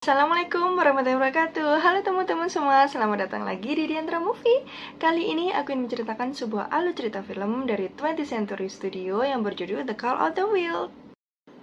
Assalamualaikum warahmatullahi wabarakatuh. Halo teman-teman semua, selamat datang lagi di Diandra Movie. Kali ini aku ingin menceritakan sebuah alur cerita film dari 20th Century Studio yang berjudul The Call of the Wild.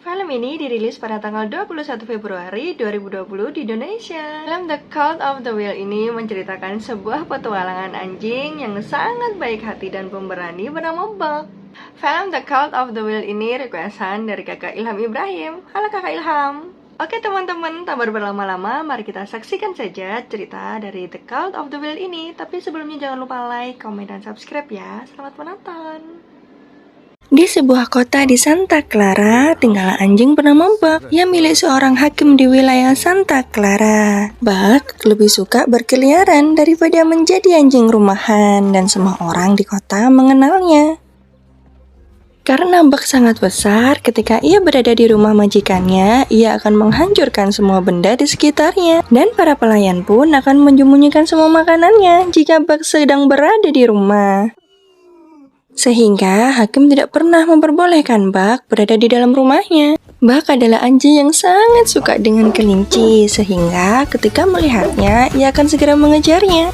Film ini dirilis pada tanggal 21 Februari 2020 di Indonesia. Film The Call of the Wild ini menceritakan sebuah petualangan anjing yang sangat baik hati dan pemberani bernama Buck. Film The Call of the Wild ini requestan dari kakak Ilham Ibrahim. Halo kakak Ilham. Oke teman-teman, tanpa berlama-lama, mari kita saksikan saja cerita dari The Call of the Wild ini. Tapi sebelumnya jangan lupa like, komen, dan subscribe ya. Selamat menonton. Di sebuah kota di Santa Clara, tinggallah anjing bernama Buck yang milik seorang hakim di wilayah Santa Clara. Buck lebih suka berkeliaran daripada menjadi anjing rumahan dan semua orang di kota mengenalnya. Karena Buck sangat besar, ketika ia berada di rumah majikannya, ia akan menghancurkan semua benda di sekitarnya. Dan para pelayan pun akan menyembunyikan semua makanannya jika Buck sedang berada di rumah. Sehingga hakim tidak pernah memperbolehkan Buck berada di dalam rumahnya. Buck adalah anjing yang sangat suka dengan kelinci, sehingga ketika melihatnya, ia akan segera mengejarnya.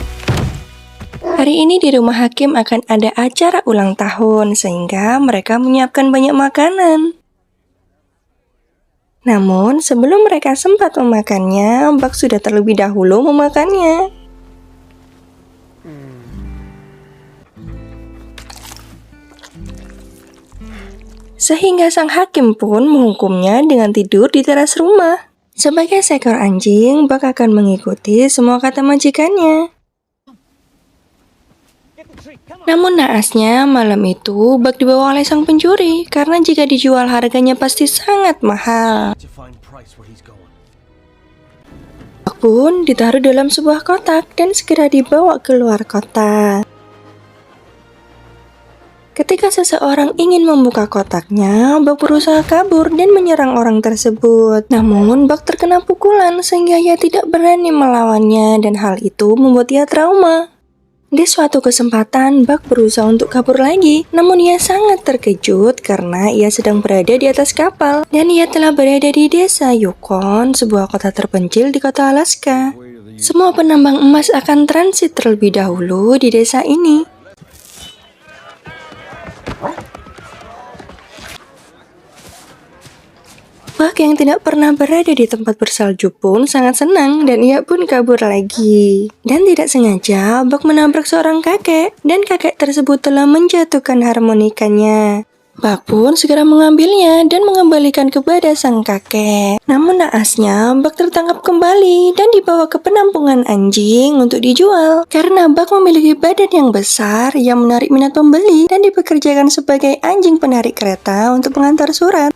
Hari ini di rumah hakim akan ada acara ulang tahun, sehingga mereka menyiapkan banyak makanan. Namun, sebelum mereka sempat memakannya, Buck sudah terlebih dahulu memakannya. Sehingga sang hakim pun menghukumnya dengan tidur di teras rumah. Sebagai seekor anjing, Buck akan mengikuti semua kata majikannya. Namun naasnya, malam itu Buck dibawa oleh sang pencuri, karena jika dijual harganya pasti sangat mahal. Buck pun ditaruh dalam sebuah kotak dan segera dibawa keluar kota. Ketika seseorang ingin membuka kotaknya, Buck berusaha kabur dan menyerang orang tersebut. Namun Buck terkena pukulan sehingga ia tidak berani melawannya dan hal itu membuat ia trauma. Di suatu kesempatan, Buck berusaha untuk kabur lagi, namun ia sangat terkejut karena ia sedang berada di atas kapal dan ia telah berada di desa Yukon, sebuah kota terpencil di kota Alaska. Semua penambang emas akan transit terlebih dahulu di desa ini. Buck yang tidak pernah berada di tempat bersalju pun sangat senang dan ia pun kabur lagi. Dan tidak sengaja, Buck menabrak seorang kakek dan kakek tersebut telah menjatuhkan harmonikanya. Buck pun segera mengambilnya dan mengembalikan kepada sang kakek. Namun naasnya, Buck tertangkap kembali dan dibawa ke penampungan anjing untuk dijual. Karena Buck memiliki badan yang besar yang menarik minat pembeli dan dipekerjakan sebagai anjing penarik kereta untuk mengantar surat.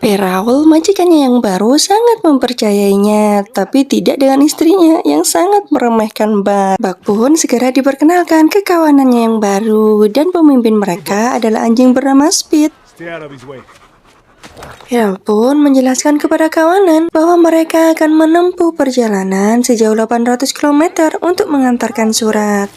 Raoul, majikannya yang baru, sangat mempercayainya, tapi tidak dengan istrinya yang sangat meremehkan Buck. Buck pun segera diperkenalkan ke kawanannya yang baru, dan pemimpin mereka adalah anjing bernama Speed. Raoul pun menjelaskan kepada kawanan bahwa mereka akan menempuh perjalanan sejauh 800 km untuk mengantarkan surat.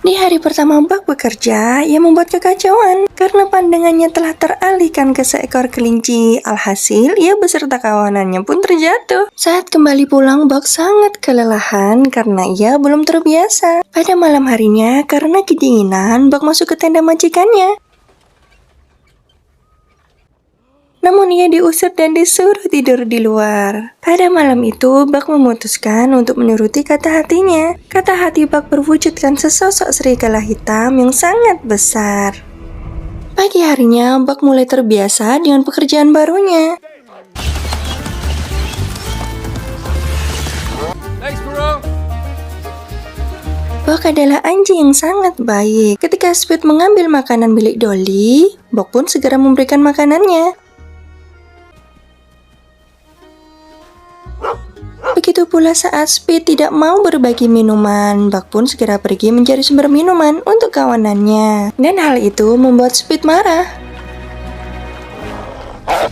Di hari pertama Buck bekerja, ia membuat kekacauan karena pandangannya telah teralihkan ke seekor kelinci. Alhasil, ia beserta kawanannya pun terjatuh. Saat kembali pulang, Buck sangat kelelahan karena ia belum terbiasa. Pada malam harinya, karena kedinginan, Buck masuk ke tenda majikannya. Namun ia diusir dan disuruh tidur di luar. Pada malam itu, Buck memutuskan untuk menuruti kata hatinya. Kata hati Buck berwujudkan sesosok serigala hitam yang sangat besar. Pagi harinya, Buck mulai terbiasa dengan pekerjaan barunya. Buck adalah anjing yang sangat baik. Ketika Speed mengambil makanan milik Dolly, Buck pun segera memberikan makanannya. Begitu pula saat Speed tidak mau berbagi minuman, Buck pun segera pergi mencari sumber minuman untuk kawanannya. Dan hal itu membuat Speed marah.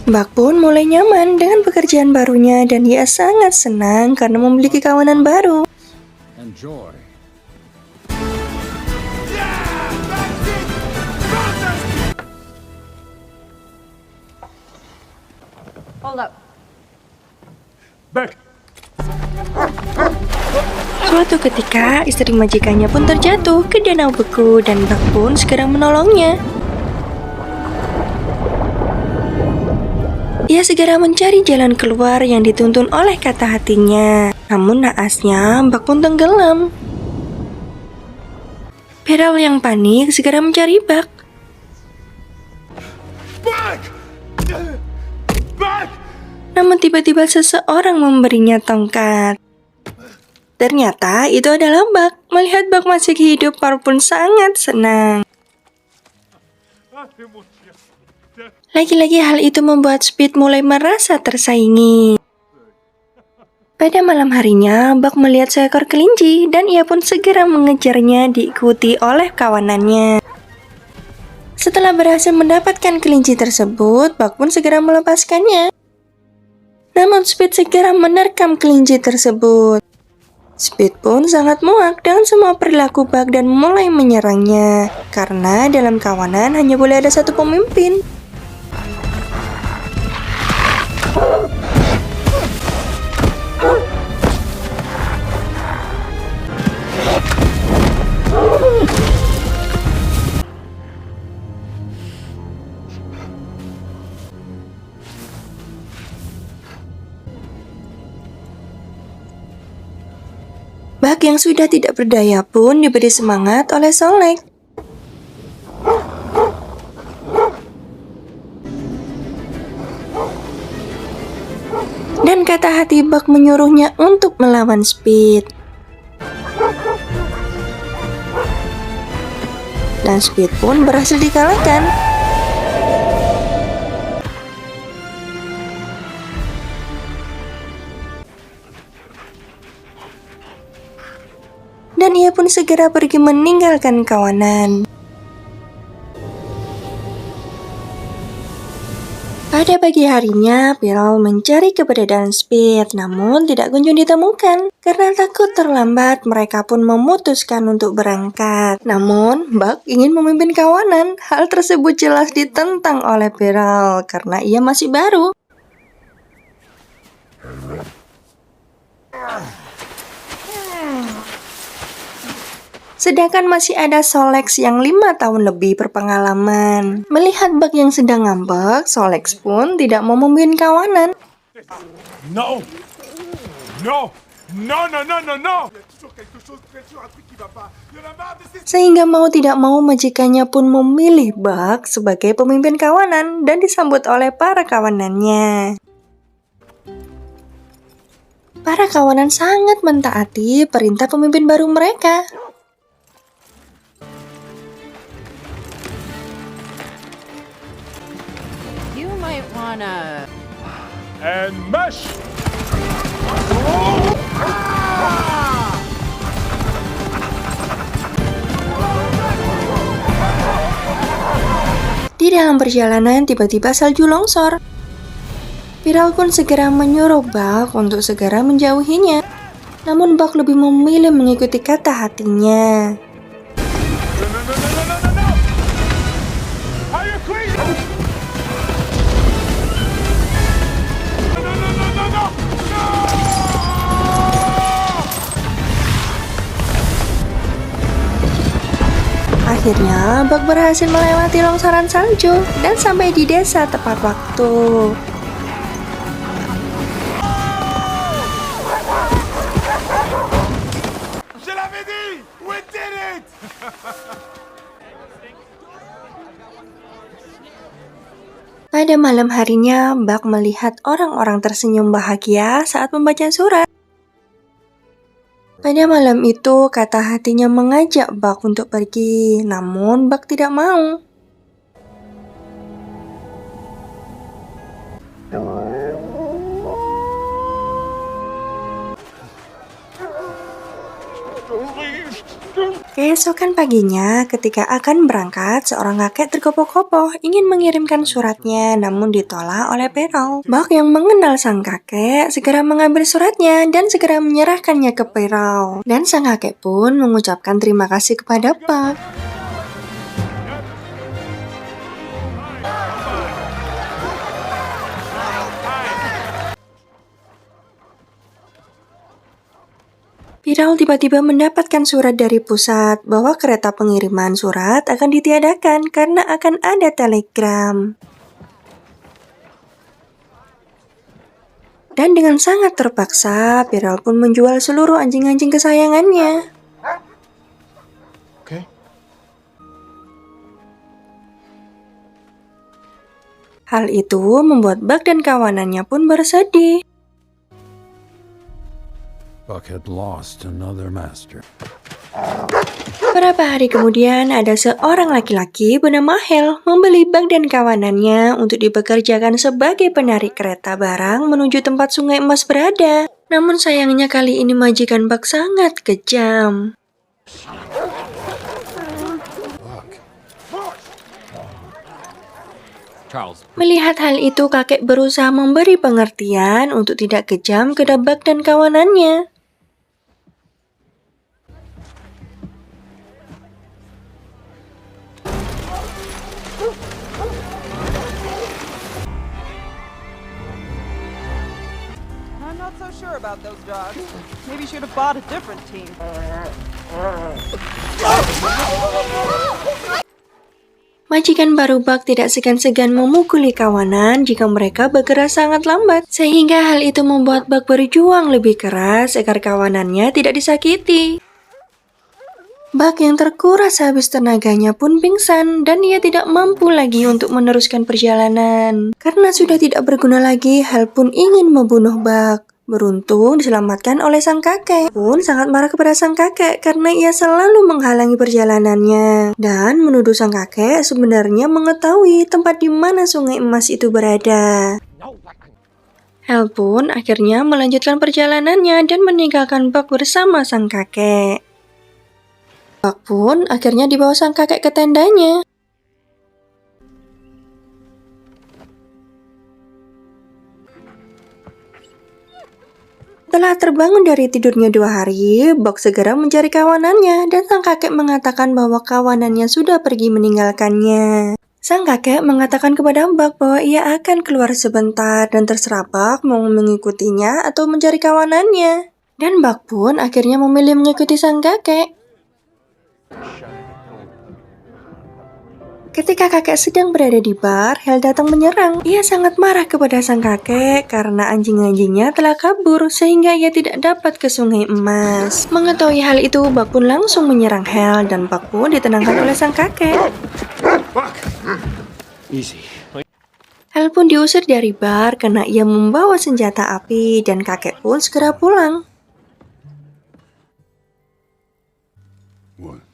Buck pun mulai nyaman dengan pekerjaan barunya dan ia sangat senang karena memiliki kawanan baru. Enjoy. Hold up. Back! Suatu ketika, istri majikannya pun terjatuh ke danau beku dan Buck pun segera menolongnya. Ia segera mencari jalan keluar yang dituntun oleh kata hatinya. Namun naasnya, Buck pun tenggelam. Beryl yang panik segera mencari Buck. Back! Back! Namun tiba-tiba seseorang memberinya tongkat. Ternyata itu adalah Buck. Melihat Buck masih hidup, Pearl pun sangat senang. Lagi-lagi hal itu membuat Speed mulai merasa tersaingi. Pada malam harinya, Buck melihat seekor kelinci dan ia pun segera mengejarnya diikuti oleh kawanannya. Setelah berhasil mendapatkan kelinci tersebut, Buck pun segera melepaskannya. Namun Speed segera menerkam kelinci tersebut. Speed pun sangat muak dengan semua perilaku Buck dan mulai menyerangnya. Karena dalam kawanan hanya boleh ada satu pemimpin. Buck yang sudah tidak berdaya pun diberi semangat oleh Solek. Dan kata hati Buck menyuruhnya untuk melawan Speed. Dan Speed pun berhasil dikalahkan. Dan ia pun segera pergi meninggalkan kawanan. Pada pagi harinya, Beryl mencari keberadaan Speed, namun tidak kunjung ditemukan. Karena takut terlambat, mereka pun memutuskan untuk berangkat. Namun, Buck ingin memimpin kawanan. Hal tersebut jelas ditentang oleh Beryl karena ia masih baru. Sedangkan masih ada Solex yang 5 tahun lebih berpengalaman. Melihat Buck yang sedang ngambek, Solex pun tidak mau memimpin kawanan. No! No! No, no, no, no, no! Il y a toujours quelque chose, bien sûr, un truc qui va pas. Il y en a marre de ces... Sehingga mau tidak mau majikannya pun memilih Buck sebagai pemimpin kawanan dan disambut oleh para kawanannya. Para kawanan sangat mentaati perintah pemimpin baru mereka. You might wanna... And mash! Di dalam perjalanan tiba-tiba salju longsor. Beryl pun segera menyuruh Buck untuk segera menjauhinya. Namun Buck lebih memilih mengikuti kata hatinya. No, no, no, no, no, no, no, no! Are you crazy? No, no, no, no, no, no! No! Akhirnya, Buck berhasil melewati longsoran salju dan sampai di desa tepat waktu. Je l'avais dit! We did it! Pada malam harinya, Buck melihat orang-orang tersenyum bahagia saat membaca surat. Pada malam itu, kata hatinya mengajak Buck untuk pergi, namun Buck tidak mau. Keesokan paginya, ketika akan berangkat, seorang kakek tergopoh-gopoh ingin mengirimkan suratnya, namun ditolak oleh Beryl. Buck yang mengenal sang kakek segera mengambil suratnya dan segera menyerahkannya ke Beryl. Dan sang kakek pun mengucapkan terima kasih kepada Buck. Cyril tiba-tiba mendapatkan surat dari pusat bahwa kereta pengiriman surat akan ditiadakan karena akan ada telegram. Dan dengan sangat terpaksa, Cyril pun menjual seluruh anjing-anjing kesayangannya. Okay. Hal itu membuat Buck dan kawanannya pun bersedih. Buck had lost another master. Beberapa hari kemudian, ada seorang laki-laki bernama Hal membeli Buck dan kawanannya untuk dipekerjakan sebagai penarik kereta barang menuju tempat Sungai Emas berada. Namun sayangnya kali ini majikan Buck sangat kejam. Charles, Melihat hal itu, kakek berusaha memberi pengertian untuk tidak kejam kepada Buck dan kawanannya. I'm not so sure about those dogs. Maybe should have bought a different team. Majikan baru Buck tidak segan-segan memukuli kawanan jika mereka bergerak sangat lambat, sehingga hal itu membuat Buck berjuang lebih keras agar kawanannya tidak disakiti. Buck yang terkuras habis tenaganya pun pingsan dan ia tidak mampu lagi untuk meneruskan perjalanan. Karena sudah tidak berguna lagi, Hal pun ingin membunuh Buck. Beruntung diselamatkan oleh sang kakek. Pun sangat marah kepada sang kakek karena ia selalu menghalangi perjalanannya. Dan menuduh sang kakek sebenarnya mengetahui tempat di mana Sungai Emas itu berada. Hal pun akhirnya melanjutkan perjalanannya dan meninggalkan Buck bersama sang kakek. Buck pun akhirnya dibawa sang kakek ke tendanya. Setelah terbangun dari tidurnya 2 hari, Buck segera mencari kawanannya dan sang kakek mengatakan bahwa kawanannya sudah pergi meninggalkannya. Sang kakek mengatakan kepada Buck bahwa ia akan keluar sebentar dan terserah Buck mau mengikutinya atau mencari kawanannya. Dan Buck pun akhirnya memilih mengikuti sang kakek. Ketika kakek sedang berada di bar, Hal datang menyerang. Ia sangat marah kepada sang kakek karena anjing-anjingnya telah kabur sehingga ia tidak dapat ke Sungai Emas. Mengetahui hal itu, Buck pun langsung menyerang Hal dan Buck pun ditenangkan oleh sang kakek. easy. Hal pun diusir dari bar karena ia membawa senjata api dan kakek pun segera pulang. What?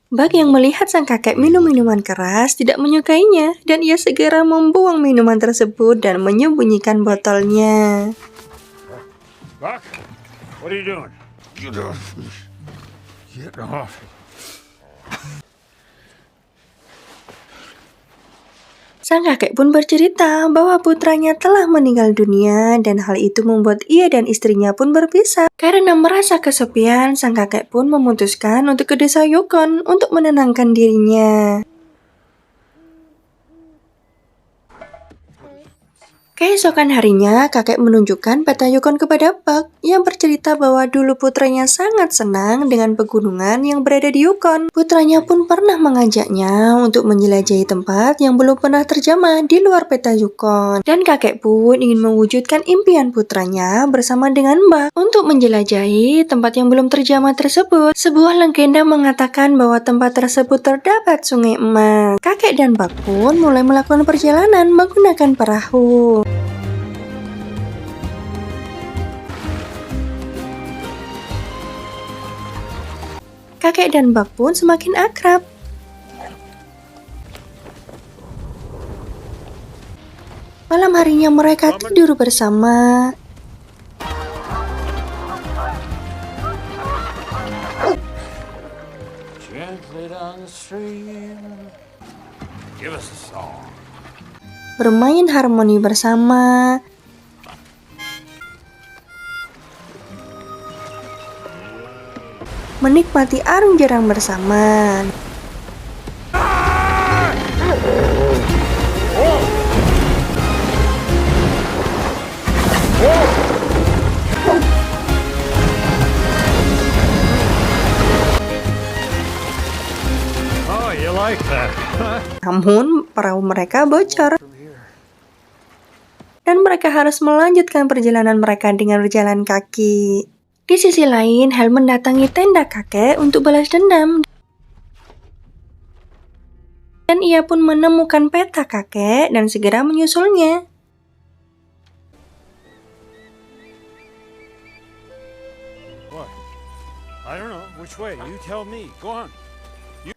Buck yang melihat sang kakek minum minuman keras tidak menyukainya dan ia segera membuang minuman tersebut dan menyembunyikan botolnya. Buck? What are you doing? Get off me. Get off. Sang kakek pun bercerita bahwa putranya telah meninggal dunia dan hal itu membuat ia dan istrinya pun berpisah. Karena merasa kesepian, sang kakek pun memutuskan untuk ke desa Yukon untuk menenangkan dirinya. Keesokan harinya, kakek menunjukkan peta Yukon kepada Buck yang bercerita bahwa dulu putranya sangat senang dengan pegunungan yang berada di Yukon. Putranya pun pernah mengajaknya untuk menjelajahi tempat yang belum pernah terjamah di luar peta Yukon. Dan kakek pun ingin mewujudkan impian putranya bersama dengan Buck untuk menjelajahi tempat yang belum terjamah tersebut. Sebuah legenda mengatakan bahwa tempat tersebut terdapat Sungai Emas. Kakek dan Buck pun mulai melakukan perjalanan menggunakan perahu. Kakek dan Buck pun semakin akrab. Malam harinya mereka tidur bersama. Gently down the stream. Give us a song. Bermain harmoni bersama. Menikmati arung jeram bersama. Namun, perahu mereka bocor. Dan mereka harus melanjutkan perjalanan mereka dengan berjalan kaki. Di sisi lain, Hal mendatangi tenda kakek untuk balas dendam. Dan ia pun menemukan peta kakek dan segera menyusulnya. What? I don't know. Which way? You tell me. Go on.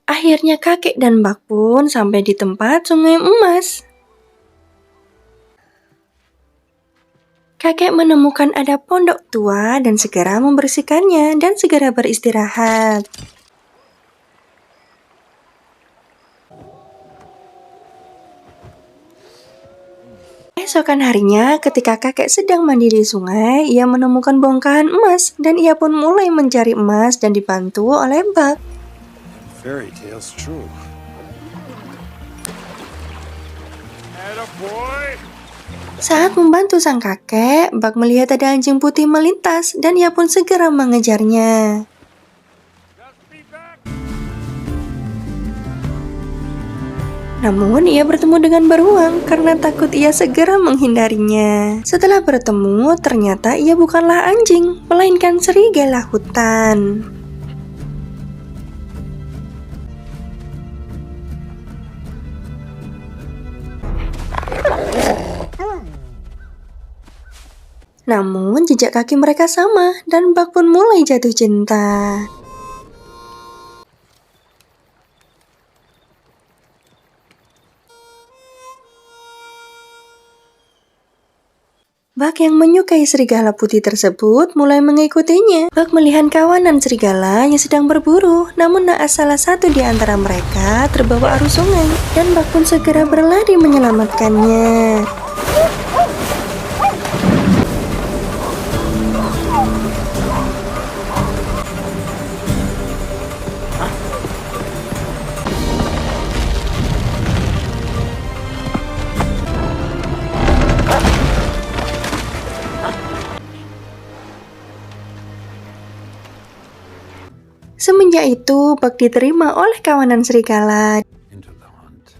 Akhirnya kakek dan Buck pun sampai di tempat sungai emas. Kakek menemukan ada pondok tua dan segera membersihkannya dan segera beristirahat. Esokan harinya, ketika kakek sedang mandi di sungai, ia menemukan bongkahan emas dan ia pun mulai mencari emas dan dibantu oleh Buck. Fairy tale's true. Attaboy! Saat membantu sang kakek, Buck melihat ada anjing putih melintas dan ia pun segera mengejarnya. Namun ia bertemu dengan beruang karena takut ia segera menghindarinya. Setelah bertemu, ternyata ia bukanlah anjing, melainkan serigala hutan. Namun jejak kaki mereka sama dan Buck pun mulai jatuh cinta. Buck yang menyukai serigala putih tersebut mulai mengikutinya. Buck melihat kawanan serigala yang sedang berburu, namun naas salah satu di antara mereka terbawa arus sungai dan Buck pun segera berlari menyelamatkannya. Semenjak itu, Buck diterima oleh kawanan serigala Into the hunt.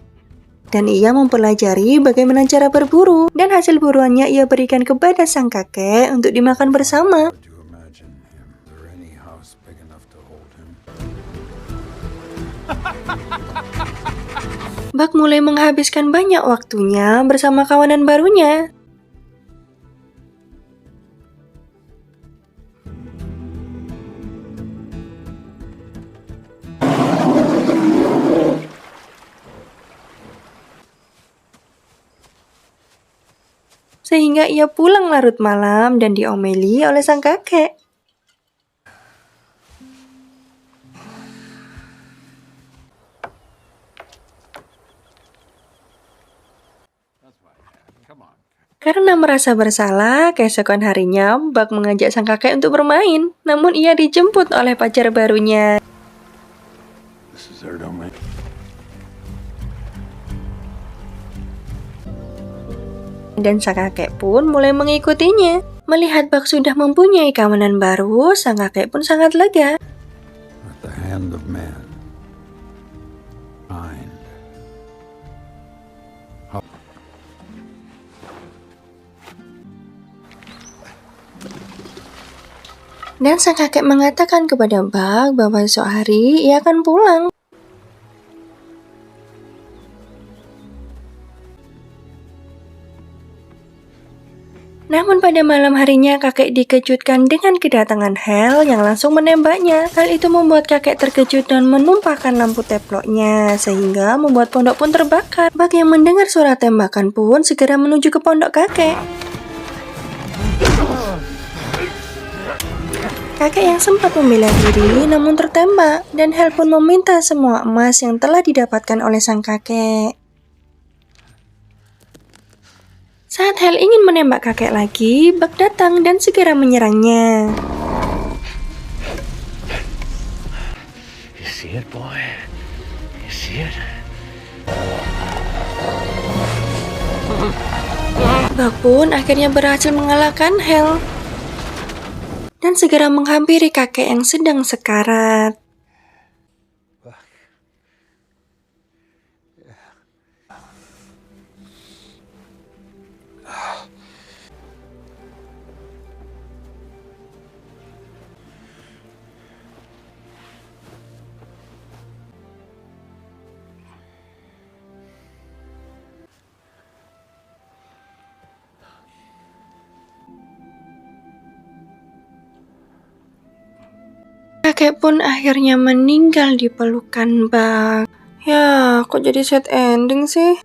dan ia mempelajari bagaimana cara berburu dan hasil buruannya ia berikan kepada sang kakek untuk dimakan bersama. Would you imagine him? Is there any house big enough to hold him? Buck mulai menghabiskan banyak waktunya bersama kawanan barunya. Sehingga ia pulang larut malam dan diomeli oleh sang kakek. Come on. Karena merasa bersalah, keesokan harinya Buck mengajak sang kakek untuk bermain. Namun ia dijemput oleh pacar barunya. This is our domain. Dan sang kakek pun mulai mengikutinya. Melihat Buck sudah mempunyai kawanan baru, sang kakek pun sangat lega. At the hand of man. Kind. Dan sang kakek mengatakan kepada Buck bahwa esok hari ia akan pulang. Namun pada malam harinya kakek dikejutkan dengan kedatangan Hal yang langsung menembaknya. Hal itu membuat kakek terkejut dan menumpahkan lampu teploknya sehingga membuat pondok pun terbakar. Buck yang mendengar suara tembakan pun segera menuju ke pondok kakek. Kakek yang sempat membela diri namun tertembak dan Hal pun meminta semua emas yang telah didapatkan oleh sang kakek. Saat Hal ingin menembak kakek lagi, Buck datang dan segera menyerangnya. You see it, boy? You see it? Buck pun akhirnya berhasil mengalahkan Hal dan segera menghampiri kakek yang sedang sekarat. kakek pun akhirnya meninggal di pelukan Buck. Ya, kok jadi sad ending sih?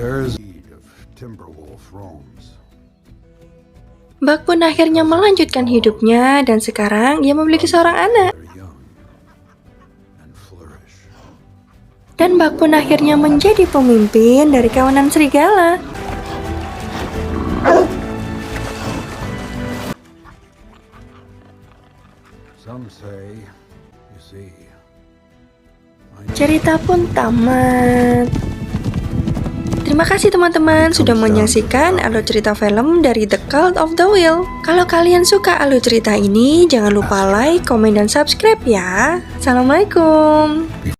There's of Timberwolf roams. Buck pun akhirnya melanjutkan hidupnya dan sekarang ia memiliki seorang anak. They're young and flourish. Dan Buck pun akhirnya menjadi pemimpin dari kawanan serigala. Some say, you see, Cerita pun tamat. Terima kasih teman-teman sudah menyaksikan alur cerita film dari The Cult of the Will. Kalau kalian suka alur cerita ini, jangan lupa like, komen, dan subscribe ya. Assalamualaikum.